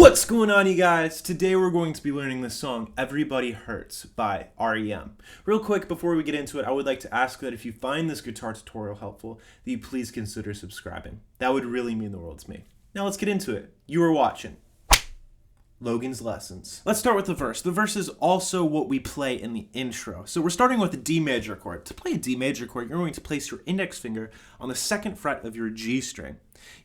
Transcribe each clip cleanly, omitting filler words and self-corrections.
What's going on, you guys? Today we're going to be learning the song Everybody Hurts by R.E.M. Real quick, before we get into it, I would like to ask that if you find this guitar tutorial helpful, that you please consider subscribing. That would really mean the world to me. Now let's get into it. You are watching Logan's Lessons. Let's start with the verse. The verse is also what we play in the intro. So we're starting with a D major chord. To play a D major chord, you're going to place your index finger on the second fret of your G string.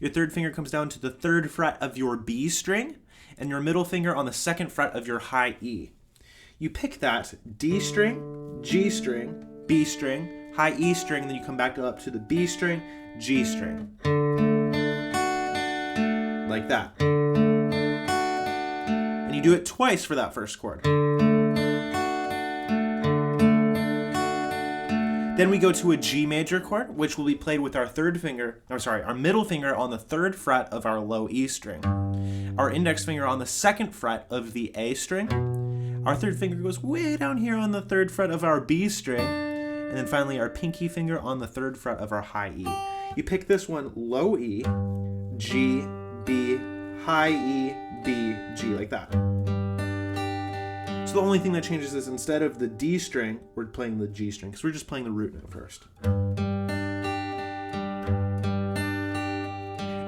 Your third finger comes down to the third fret of your B string, and your middle finger on the second fret of your high E. You pick that D string, G string, B string, high E string, and then you come back up to the B string, G string. Like that. And you do it twice for that first chord. Then we go to a G major chord, which will be played with our our middle finger on the third fret of our low E string. Our index finger on the second fret of the A string. Our third finger goes way down here on the third fret of our B string. And then finally our pinky finger on the third fret of our high E. You pick this one, low E, G, B, high E, B, G, like that. So the only thing that changes is instead of the D string, we're playing the G string, because we're just playing the root note first.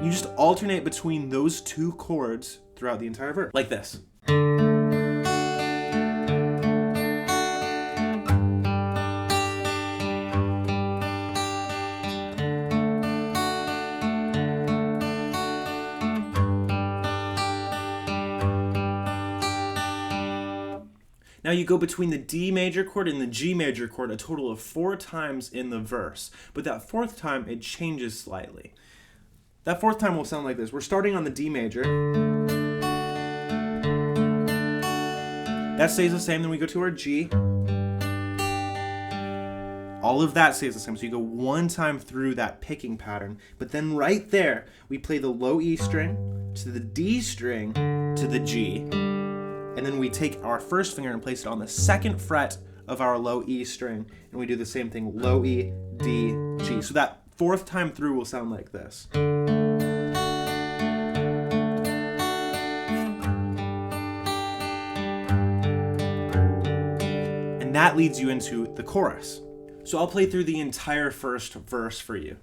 You just alternate between those two chords throughout the entire verse, like this. Now you go between the D major chord and the G major chord a total of 4 times in the verse, but that fourth time it changes slightly. That fourth time will sound like this. We're starting on the D major. That stays the same, then we go to our G. All of that stays the same, so you go one time through that picking pattern, but then right there, we play the low E string to the D string to the G, and then we take our first finger and place it on the second fret of our low E string, and we do the same thing, low E, D, G. So that fourth time through will sound like this. And that leads you into the chorus. So I'll play through the entire first verse for you.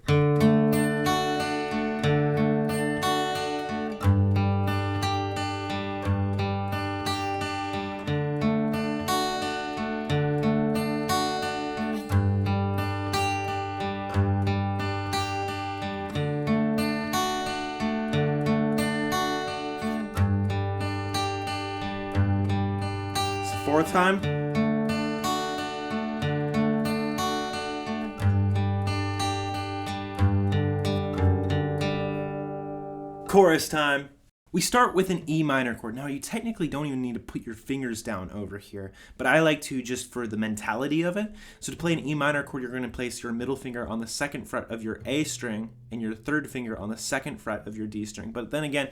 Fourth time. Chorus time. We start with an E minor chord. Now you technically don't even need to put your fingers down over here, but I like to just for the mentality of it. So to play an E minor chord, you're going to place your middle finger on the second fret of your A string and your third finger on the second fret of your D string. But then again,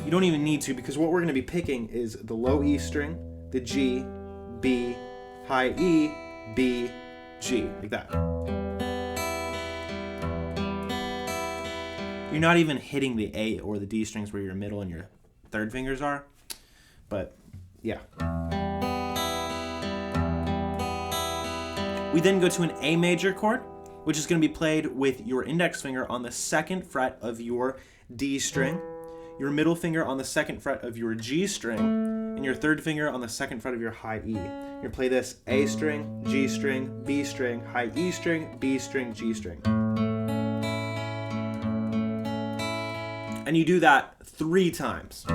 you don't even need to, because what we're going to be picking is the low E string, the G, B, high E, B, G, like that. You're not even hitting the A or the D strings where your middle and your third fingers are, but yeah. We then go to an A major chord, which is going to be played with your index finger on the second fret of your D string, your middle finger on the second fret of your G string, and your third finger on the second fret of your high E. You play this A string, G string, B string, high E string, B string, G string. And you do that 3 times.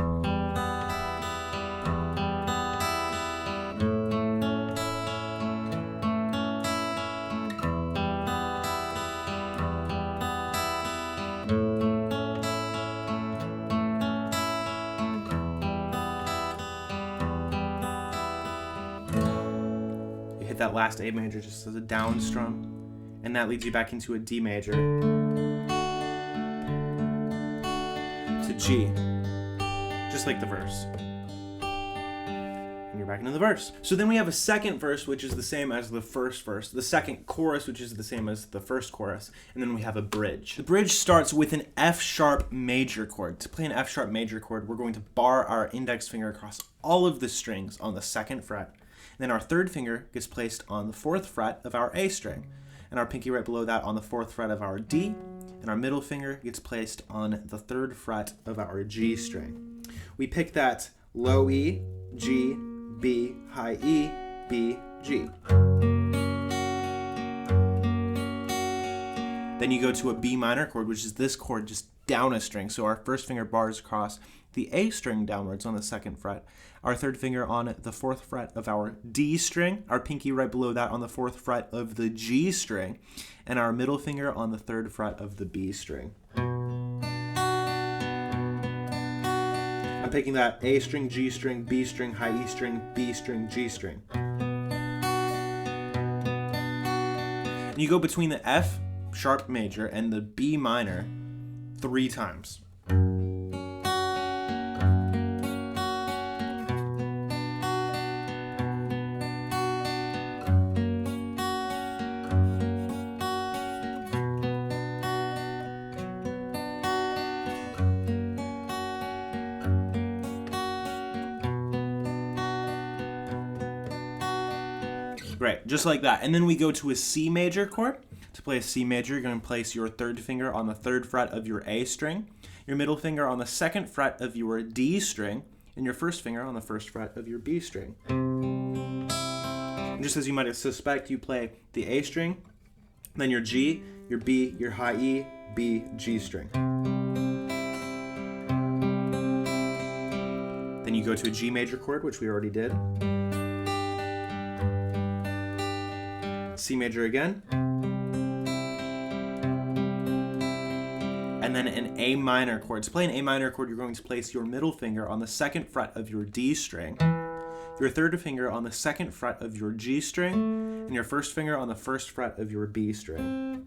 Hit that last A major just as a down strum, and that leads you back into a D major to G, just like the verse. And you're back into the verse. So then we have a second verse, which is the same as the first verse, the second chorus, which is the same as the first chorus, and then we have a bridge. The bridge starts with an F sharp major chord. To play an F sharp major chord, we're going to bar our index finger across all of the strings on the second fret. And then our third finger gets placed on the fourth fret of our A string, and our pinky right below that on the fourth fret of our D, and our middle finger gets placed on the third fret of our G string. We pick that low E, G, B, high E, B, G. Then you go to a B minor chord, which is this chord just down a string. So our first finger bars across the A string downwards on the second fret. Our third finger on the fourth fret of our D string. Our pinky right below that on the fourth fret of the G string. And our middle finger on the third fret of the B string. I'm picking that A string, G string, B string, high E string, B string, G string. And you go between the F sharp major and the B minor 3 times. Great, just like that. And then we go to a C major chord. To play a C major, you're going to place your third finger on the third fret of your A string, your middle finger on the second fret of your D string, and your first finger on the first fret of your B string. And just as you might suspect, you play the A string, then your G, your B, your high E, B, G string. Then you go to a G major chord, which we already did. C major again. And then an A minor chord. To play an A minor chord, you're going to place your middle finger on the second fret of your D string, your third finger on the second fret of your G string, and your first finger on the first fret of your B string.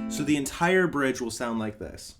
So the entire bridge will sound like this.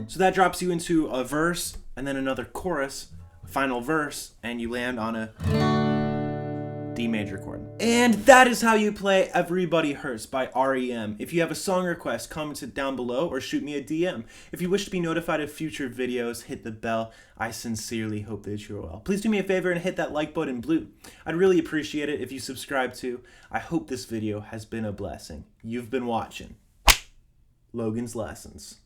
So that drops you into a verse and then another chorus, final verse, and you land on a D major chord. And that is how you play Everybody Hurts by R.E.M. If you have a song request, comment it down below or shoot me a DM. If you wish to be notified of future videos, hit the bell. I sincerely hope that you're well. Please do me a favor and hit that like button blue. I'd really appreciate it if you subscribe too. I hope this video has been a blessing. You've been watching Logan's Lessons.